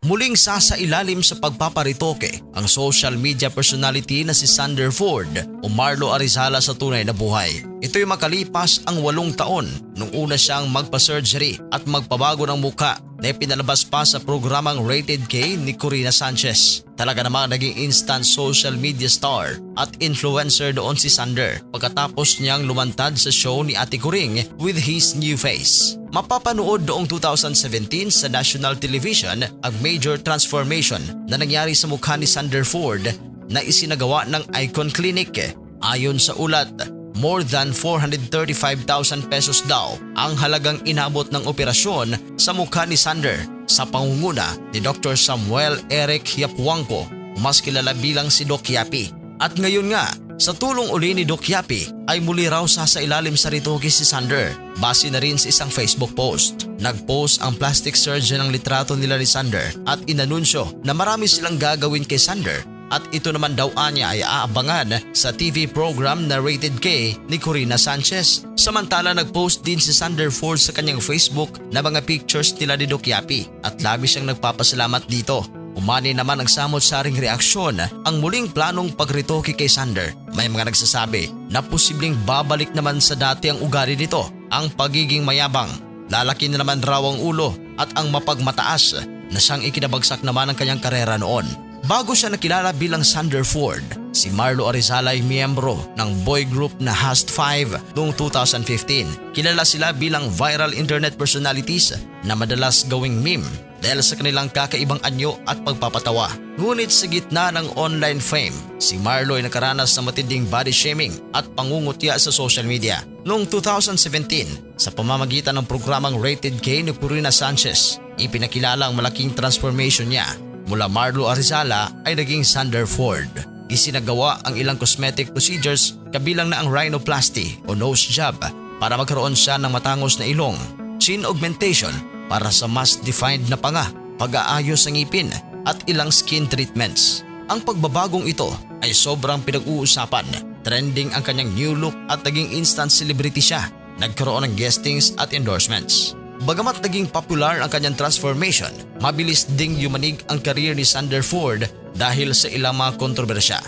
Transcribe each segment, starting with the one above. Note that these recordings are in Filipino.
Muling sasailalim sa pagpaparitoke ang social media personality na si Sander Ford o Marlo Arizala sa tunay na buhay. Ito'y makalipas ang 8 taon nung una siyang magpa-surgery at magpabago ng muka na pinalabas pa sa programang Rated K ni Corina Sanchez. Talaga namang naging instant social media star at influencer doon si Sander pagkatapos niyang lumantad sa show ni Ate Kuring with his new face. Mapapanood noong 2017 sa national television ang major transformation na nangyari sa mukha ni Sander Ford na isinagawa ng Icon Clinic. Ayon sa ulat, more than 435,000 pesos daw ang halagang inabot ng operasyon sa mukha ni Sander sa pangunguna ni Dr. Samuel Eric Yapuangco, mas kilala bilang si Doc Yapi. At ngayon nga, sa tulong uli ni Doc Yapi ay muli raw sasailalim sa ritoke si Sander base na rin sa isang Facebook post. Nag-post ang plastic surgeon ng litrato nila ni Sander at inanunsyo na marami silang gagawin kay Sander at ito naman daw anya ay aabangan sa TV program na Rated K ni Corina Sanchez. Samantala nag-post din si Sander Ford sa kanyang Facebook na mga pictures nila ni Doc Yapi at labis siyang nagpapasalamat dito. Umani naman ang samot-saring reaksyon ang muling planong pagritoke kay Sander. May mga nagsasabi na posibleng babalik naman sa dati ang ugali nito, ang pagiging mayabang. Lalaki na naman raw ang ulo at ang mapagmataas na siyang ikinabagsak naman ang kanyang karera noon. Bago siya nakilala bilang Sander Ford, si Marlo Arizala ay miyembro ng boy group na Hast5 noong 2015. Kilala sila bilang viral internet personalities na madalas gawing meme dahil sa kanilang kakaibang anyo at pagpapatawa. Ngunit sa gitna ng online fame, si Marlo ay nakaranas ng matinding body shaming at pangungutya sa social media. Noong 2017, sa pamamagitan ng programang Rated K ni Corina Sanchez, ipinakilala ang malaking transformation niya. Mula Marlo Arizala ay naging Sander Ford. Isinagawa ang ilang cosmetic procedures kabilang na ang rhinoplasty o nose job para magkaroon siya ng matangos na ilong, chin augmentation para sa mas defined na panga, pag-aayos ng ngipin at ilang skin treatments. Ang pagbabagong ito ay sobrang pinag-uusapan. Trending ang kanyang new look at naging instant celebrity siya. Nagkaroon ng guestings at endorsements. Bagamat naging popular ang kanyang transformation, mabilis ding yumanig ang career ni Sander Ford dahil sa ilang mga kontrobersya.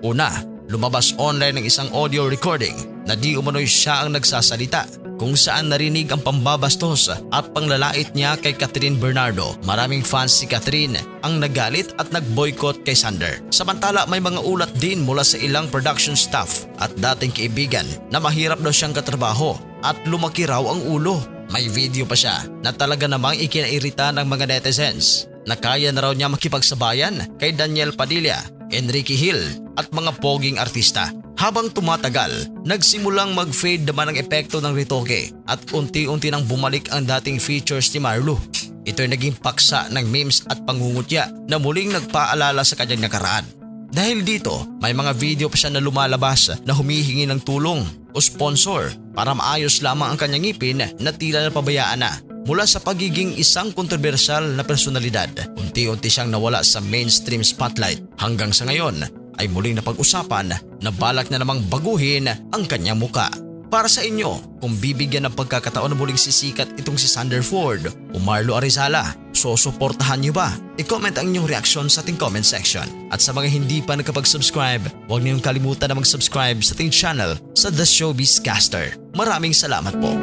Una, lumabas online ng isang audio recording na di umano'y siya ang nagsasalita kung saan narinig ang pambabastos at panglalait niya kay Catherine Bernardo. Maraming fans si Catherine ang nagalit at nag-boycott kay Sander. Samantala may mga ulat din mula sa ilang production staff at dating kaibigan na mahirap daw siyang katrabaho at lumaki raw ang ulo. May video pa siya na talaga namang ikinairita ng mga netizens na kaya na raw niya makipagsabayan kay Daniel Padilla, Enrique Hill at mga poging artista. Habang tumatagal, nagsimulang mag-fade naman ang epekto ng ritoke at unti-unti nang bumalik ang dating features ni Marlo. Ito'y naging paksa ng memes at pangungutya na muling nagpaalala sa kanyang nakaraan. Dahil dito, may mga video pa siya na lumalabas na humihingi ng tulong o sponsor para maayos lamang ang kanyang ngipin na tila napabayaan na. Mula sa pagiging isang kontrobersyal na personalidad, unti-unti siyang nawala sa mainstream spotlight hanggang sa ngayon ay muling napag-usapan na balak na namang baguhin ang kanyang muka. Para sa inyo, kung bibigyan ng pagkakataon na muling sisikat itong si Sander Ford o Marlo Arizala, susuportahan niyo ba? I-comment ang inyong reaksyon sa ating comment section. At sa mga hindi pa nakapag-subscribe, huwag niyong kalimutan na mag-subscribe sa ating channel sa The Showbiz Caster. Maraming salamat po.